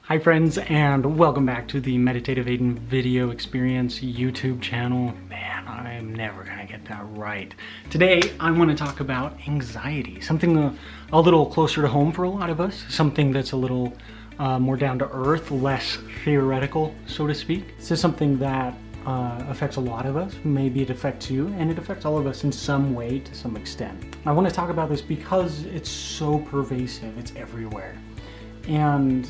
Hi friends, and welcome back to the Meditative Aiden video experience YouTube channel. Man, I'm never gonna get that right. Today, I want to talk about anxiety, something a little closer to home for a lot of us, something that's a little more down to earth, less theoretical, so to speak. This is something that affects a lot of us. Maybe it affects you, and it affects all of us in some way to some extent. I want to talk about this because it's so pervasive, it's everywhere. And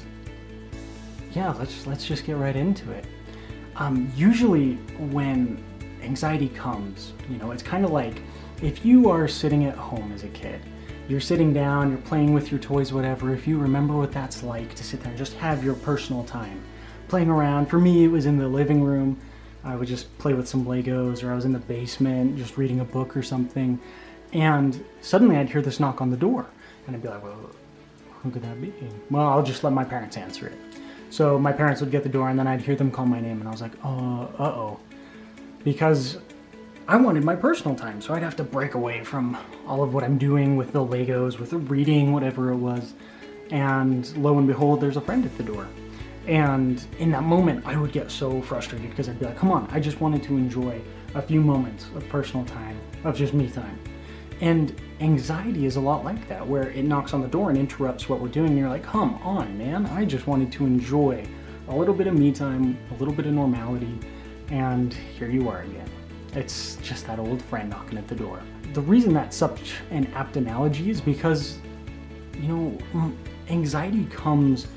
yeah, let's just get right into it. Usually when anxiety comes, it's kind of like if you are sitting at home as a kid, you're sitting down, you're playing with your toys, whatever. If you remember what that's like to sit there and just have your personal time playing around. For me, it was in the living room. I would just play with some Legos, or I was in the basement just reading a book or something. And suddenly I'd hear this knock on the door, and I'd be like, well, who could that be? Well, I'll just let my parents answer it. So my parents would get the door, and then I'd hear them call my name, and I was like, uh-oh. Because I wanted my personal time, so I'd have to break away from all of what I'm doing with the Legos, with the reading, whatever it was. And lo and behold, there's a friend at the door. And in that moment, I would get so frustrated because I'd be like, come on, I just wanted to enjoy a few moments of personal time, of just me time. And anxiety is a lot like that, where it knocks on the door and interrupts what we're doing. And you're like, come on, man, I just wanted to enjoy a little bit of me time, a little bit of normality, and here you are again. It's just that old friend knocking at the door. The reason that's such an apt analogy is because, anxiety comes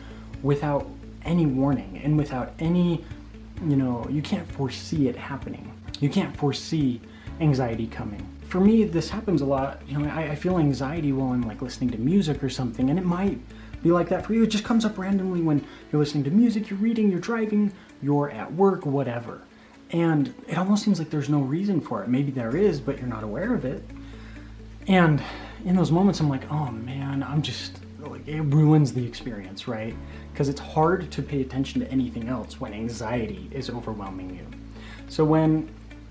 without any warning and without any, you can't foresee it happening. You can't foresee anxiety coming. For me, this happens a lot. I feel anxiety while I'm like listening to music or something, and it might be like that for you. It just comes up randomly when you're listening to music, you're reading, you're driving, you're at work, whatever. And it almost seems like there's no reason for it. Maybe there is, but you're not aware of it. And in those moments, I'm like, oh man, it ruins the experience, right? Because it's hard to pay attention to anything else when anxiety is overwhelming you. So when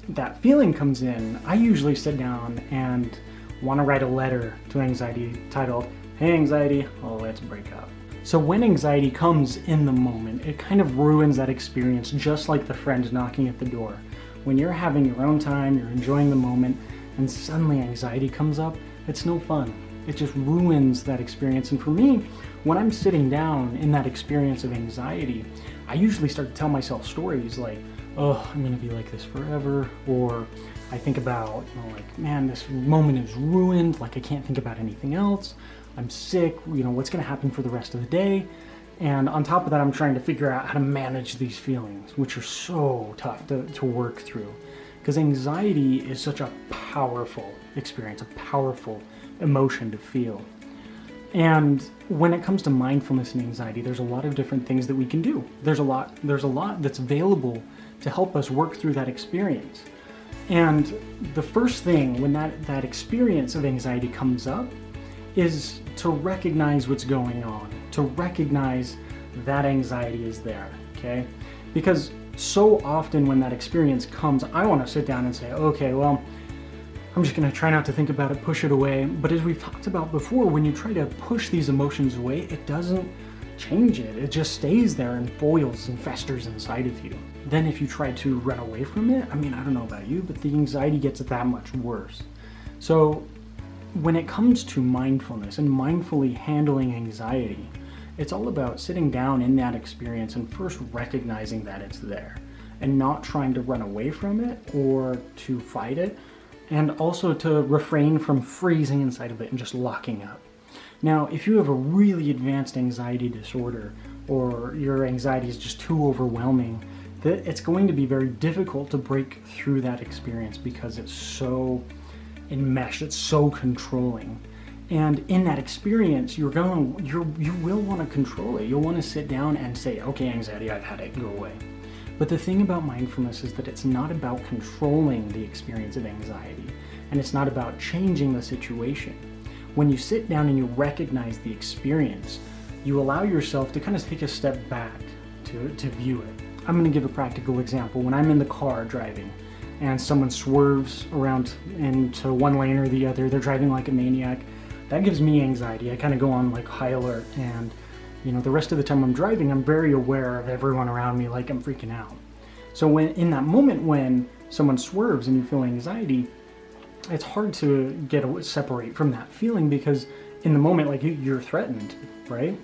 that feeling comes in, I usually sit down and want to write a letter to anxiety titled, "Hey anxiety, let's break up." So when anxiety comes in the moment, it kind of ruins that experience, just like the friend knocking at the door. When you're having your own time, you're enjoying the moment, and suddenly anxiety comes up, it's no fun. It just ruins that experience. And for me, when I'm sitting down in that experience of anxiety, I usually start to tell myself stories like, oh, I'm gonna be like this forever. Or I think about, man, this moment is ruined. Like I can't think about anything else. I'm sick. What's gonna happen for the rest of the day? And on top of that, I'm trying to figure out how to manage these feelings, which are so tough to work through. Because anxiety is such a powerful experience, a powerful emotion to feel. And when it comes to mindfulness and anxiety, there's a lot of different things that we can do. There's a lot that's available to help us work through that experience. And the first thing when that experience of anxiety comes up is to recognize what's going on, to recognize that anxiety is there, okay? Because so often when that experience comes, I want to sit down and say, okay, well, I'm just going to try not to think about it, push it away. But as we've talked about before, when you try to push these emotions away, it doesn't change it. It just stays there and boils and festers inside of you. Then if you try to run away from it, I don't know about you, but the anxiety gets that much worse. So when it comes to mindfulness and mindfully handling anxiety, it's all about sitting down in that experience and first recognizing that it's there and not trying to run away from it or to fight it, and also to refrain from freezing inside of it and just locking up. Now, if you have a really advanced anxiety disorder or your anxiety is just too overwhelming, it's going to be very difficult to break through that experience because it's so enmeshed, it's so controlling. And in that experience, you will want to control it. You'll want to sit down and say, okay, anxiety, I've had it, go away. But the thing about mindfulness is that it's not about controlling the experience of anxiety, and it's not about changing the situation. When you sit down and you recognize the experience, you allow yourself to kind of take a step back to view it. I'm going to give a practical example. When I'm in the car driving and someone swerves around into one lane or the other, they're driving like a maniac, that gives me anxiety. I kind of go on like high alert, and the rest of the time I'm driving, I'm very aware of everyone around me, like I'm freaking out. So when in that moment when someone swerves and you feel anxiety, it's hard to separate from that feeling, because in the moment, like you're threatened, right?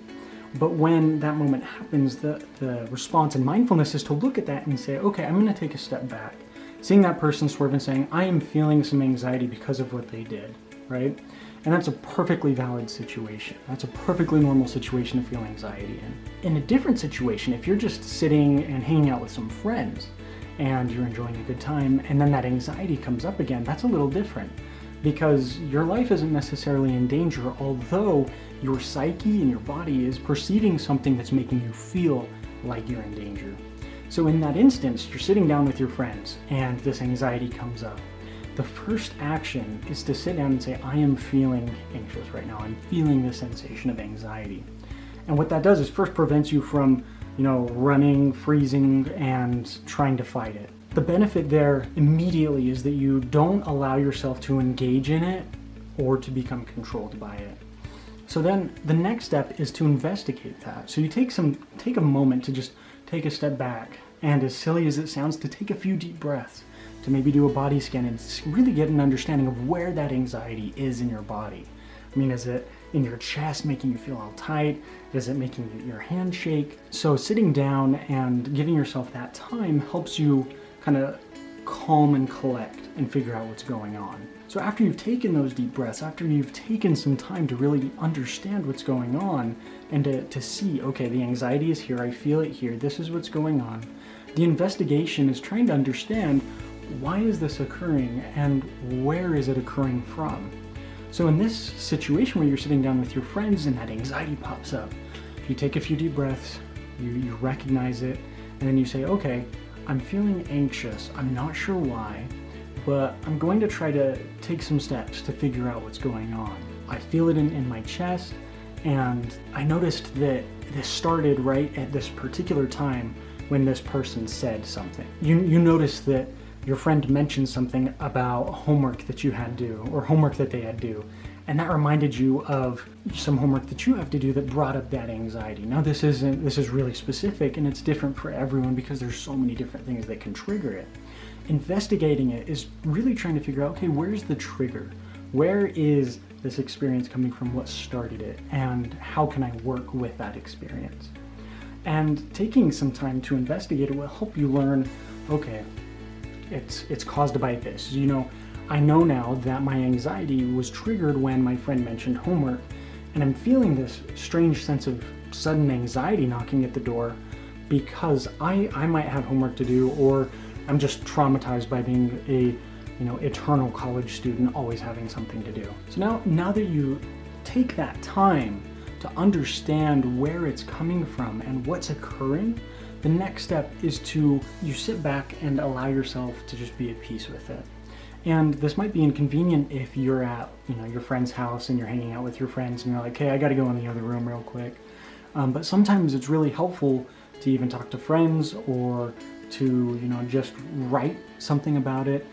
But when that moment happens, the response in mindfulness is to look at that and say, okay, I'm going to take a step back. Seeing that person swerve and saying, I am feeling some anxiety because of what they did, right? And that's a perfectly valid situation. That's a perfectly normal situation to feel anxiety in. In a different situation, if you're just sitting and hanging out with some friends and you're enjoying a good time, and then that anxiety comes up again, that's a little different, because your life isn't necessarily in danger, although your psyche and your body is perceiving something that's making you feel like you're in danger. So in that instance, you're sitting down with your friends and this anxiety comes up. The first action is to sit down and say, I am feeling anxious right now. I'm feeling the sensation of anxiety. And what that does is first prevents you from, running, freezing, and trying to fight it. The benefit there immediately is that you don't allow yourself to engage in it or to become controlled by it. So then the next step is to investigate that. So you take a moment to just take a step back, and as silly as it sounds, to take a few deep breaths, to maybe do a body scan and really get an understanding of where that anxiety is in your body. I mean, is it in your chest making you feel all tight? Is it making your hand shake? So sitting down and giving yourself that time helps you kind of calm and collect and figure out what's going on. So after you've taken those deep breaths, after you've taken some time to really understand what's going on and to see, okay, the anxiety is here, I feel it here, this is what's going on. The investigation is trying to understand, why is this occurring and where is it occurring from? So in this situation where you're sitting down with your friends and that anxiety pops up, you take a few deep breaths, you recognize it, and then you say, okay, I'm feeling anxious, I'm not sure why, but I'm going to try to take some steps to figure out what's going on. I feel it in my chest, and I noticed that this started right at this particular time when this person said something. You noticed that your friend mentioned something about homework that you had due, or homework that they had due, and that reminded you of some homework that you have to do that brought up that anxiety. Now this is really specific, and it's different for everyone because there's so many different things that can trigger it. Investigating it is really trying to figure out, okay, where's the trigger? Where is this experience coming from? What started it? And how can I work with that experience? And taking some time to investigate it will help you learn, okay, it's caused by this. I know now that my anxiety was triggered when my friend mentioned homework, and I'm feeling this strange sense of sudden anxiety knocking at the door because I might have homework to do, or I'm just traumatized by being a eternal college student, always having something to do. So now that you take that time to understand where it's coming from and what's occurring, the next step is you sit back and allow yourself to just be at peace with it. And this might be inconvenient if you're at your friend's house and you're hanging out with your friends and you're like, hey, I gotta go in the other room real quick. But sometimes it's really helpful to even talk to friends, or to just write something about it.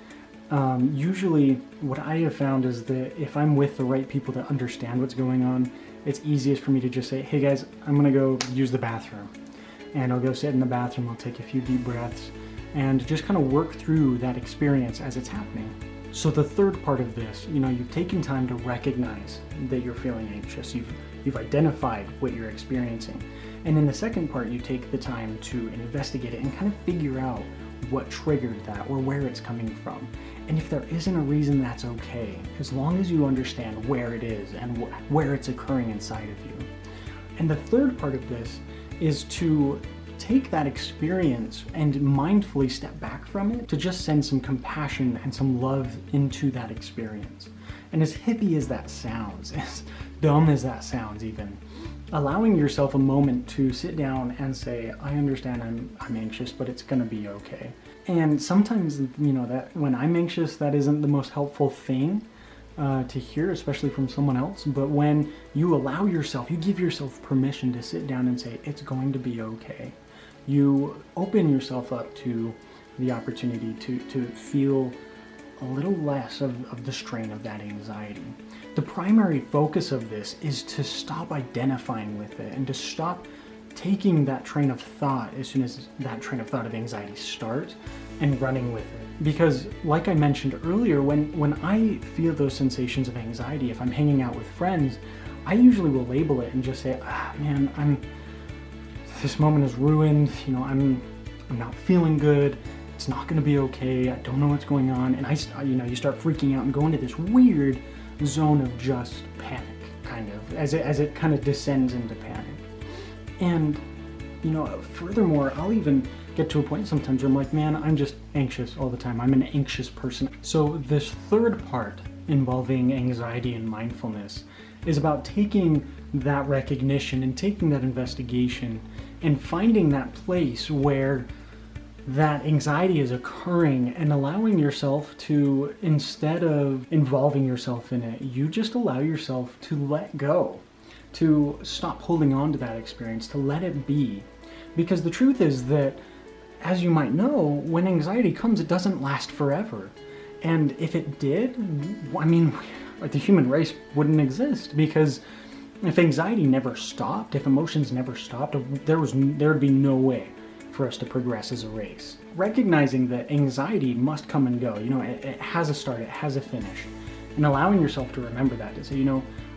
Usually what I have found is that if I'm with the right people that understand what's going on, it's easiest for me to just say, hey guys, I'm gonna go use the bathroom. And I'll go sit in the bathroom, I'll take a few deep breaths, and just kind of work through that experience as it's happening. So the third part of this, you've taken time to recognize that you're feeling anxious. You've identified what you're experiencing. And in the second part, you take the time to investigate it and kind of figure out what triggered that or where it's coming from. And if there isn't a reason, that's okay, as long as you understand where it is and where it's occurring inside of you. And the third part of this is to take that experience and mindfully step back from it, to just send some compassion and some love into that experience. And as hippie as that sounds, as dumb as that sounds even, allowing yourself a moment to sit down and say, I understand I'm anxious, but it's gonna be okay. And sometimes, that when I'm anxious, that isn't the most helpful thing to hear, especially from someone else. But when you allow yourself, you give yourself permission to sit down and say, it's going to be okay. You open yourself up to the opportunity to feel a little less of the strain of that anxiety. The primary focus of this is to stop identifying with it and to stop taking that train of thought as soon as that train of thought of anxiety starts and running with it. Because like I mentioned earlier, when I feel those sensations of anxiety, if I'm hanging out with friends, I usually will label it and just say, man, this moment is ruined, I'm not feeling good, it's not gonna be okay, I don't know what's going on, and you start freaking out and go into this weird zone of just panic, kind of, as it kind of descends into panic. And, furthermore, I'll even get to a point sometimes where I'm like, man, I'm just anxious all the time. I'm an anxious person. So this third part involving anxiety and mindfulness is about taking that recognition and taking that investigation and finding that place where that anxiety is occurring and allowing yourself to, instead of involving yourself in it, you just allow yourself to let go, to stop holding on to that experience, to let it be. Because the truth is that, as you might know, when anxiety comes, it doesn't last forever. And if it did, the human race wouldn't exist, because if anxiety never stopped, if emotions never stopped, there would be no way for us to progress as a race. Recognizing that anxiety must come and go, it has a start, it has a finish, and allowing yourself to remember that, to say,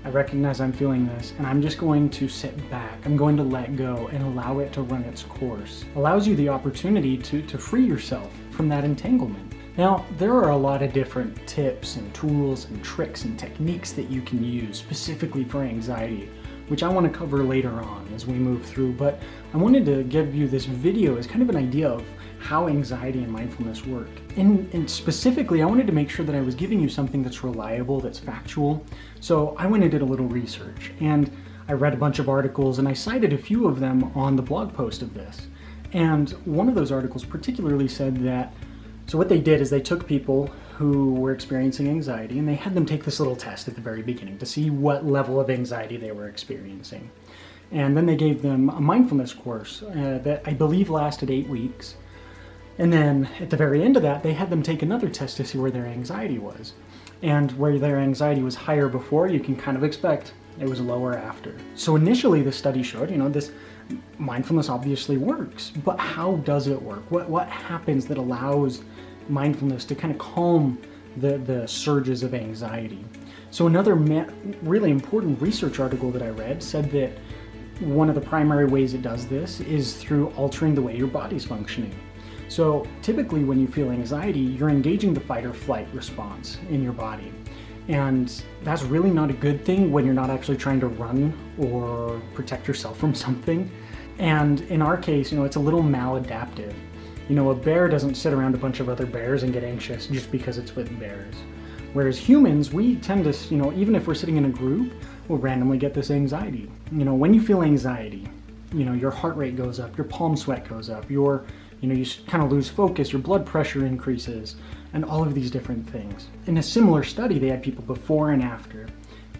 I recognize I'm feeling this, and I'm just going to sit back, I'm going to let go and allow it to run its course, allows you the opportunity to free yourself from that entanglement. Now, there are a lot of different tips and tools and tricks and techniques that you can use specifically for anxiety, which I want to cover later on as we move through, but I wanted to give you this video as kind of an idea of how anxiety and mindfulness work. And specifically, I wanted to make sure that I was giving you something that's reliable, that's factual. So I went and did a little research, and I read a bunch of articles, and I cited a few of them on the blog post of this. And one of those articles particularly said that, so what they did is they took people who were experiencing anxiety and they had them take this little test at the very beginning to see what level of anxiety they were experiencing. And then they gave them a mindfulness course that I believe lasted 8 weeks. And then at the very end of that, they had them take another test to see where their anxiety was. And where their anxiety was higher before, you can kind of expect it was lower after. So initially the study showed, this mindfulness obviously works, but how does it work? What happens that allows mindfulness to kind of calm the surges of anxiety? So another really important research article that I read said that one of the primary ways it does this is through altering the way your body's functioning. So typically when you feel anxiety, you're engaging the fight or flight response in your body. And that's really not a good thing when you're not actually trying to run or protect yourself from something. And in our case, it's a little maladaptive. A bear doesn't sit around a bunch of other bears and get anxious just because it's with bears. Whereas humans, we tend to, even if we're sitting in a group, we'll randomly get this anxiety. When you feel anxiety, your heart rate goes up, your palm sweat goes up, you kind of lose focus, your blood pressure increases, and all of these different things. In a similar study, they had people before and after.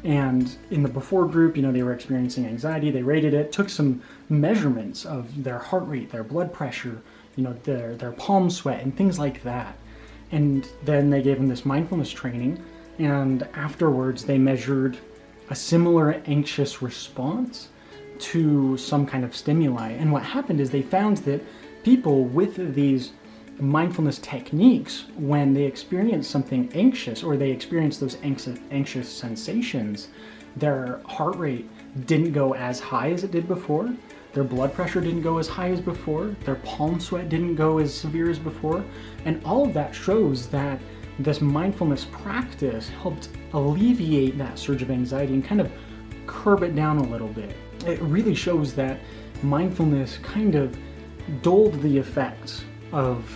And in the before group, they were experiencing anxiety, they rated it, took some measurements of their heart rate, their blood pressure, their palm sweat and things like that. And then they gave them this mindfulness training, and afterwards they measured a similar anxious response to some kind of stimuli. And what happened is they found that people with these mindfulness techniques, when they experience something anxious or they experience those anxious sensations, their heart rate didn't go as high as it did before, their blood pressure didn't go as high as before, their palm sweat didn't go as severe as before, and all of that shows that this mindfulness practice helped alleviate that surge of anxiety and kind of curb it down a little bit. It really shows that mindfulness kind of dulled the effects of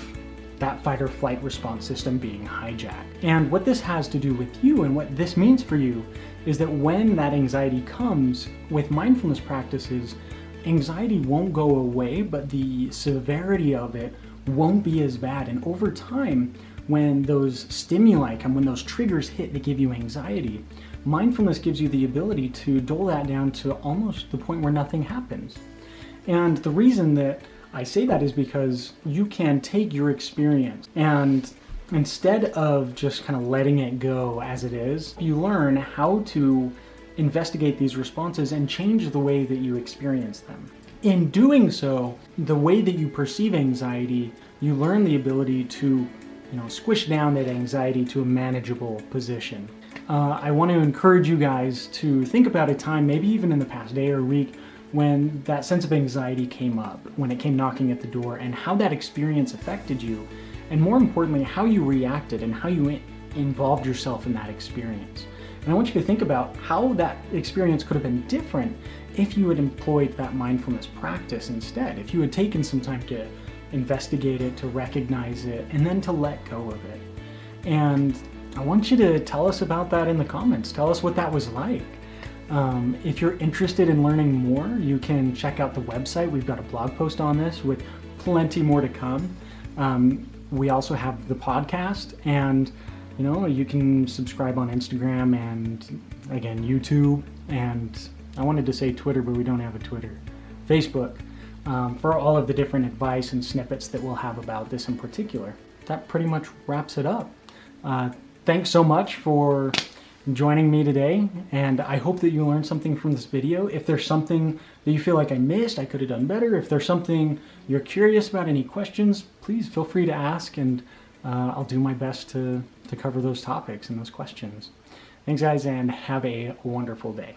that fight or flight response system being hijacked. And what this has to do with you and what this means for you is that when that anxiety comes with mindfulness practices, anxiety won't go away, but the severity of it won't be as bad. And over time, when those stimuli come, when those triggers hit that give you anxiety, mindfulness gives you the ability to dull that down to almost the point where nothing happens. And the reason that I say that is because you can take your experience and instead of just kind of letting it go as it is, you learn how to investigate these responses and change the way that you experience them. In doing so, the way that you perceive anxiety, you learn the ability to, squish down that anxiety to a manageable position. I want to encourage you guys to think about a time, maybe even in the past day or week, when that sense of anxiety came up, when it came knocking at the door, and how that experience affected you, and more importantly, how you reacted and how you involved yourself in that experience. And I want you to think about how that experience could have been different if you had employed that mindfulness practice instead, if you had taken some time to investigate it, to recognize it, and then to let go of it. And I want you to tell us about that in the comments. Tell us what that was like. If you're interested in learning more, you can check out the website. We've got a blog post on this with plenty more to come. We also have the podcast, and you can subscribe on Instagram and, again, YouTube, and I wanted to say Twitter, but we don't have a Twitter. Facebook, for all of the different advice and snippets that we'll have about this in particular. That pretty much wraps it up. Thanks so much for joining me today, and I hope that you learned something from this video. If there's something that you feel like I missed, I could have done better, if there's something you're curious about, any questions, please feel free to ask, and I'll do my best to cover those topics and those questions. Thanks, guys, and have a wonderful day.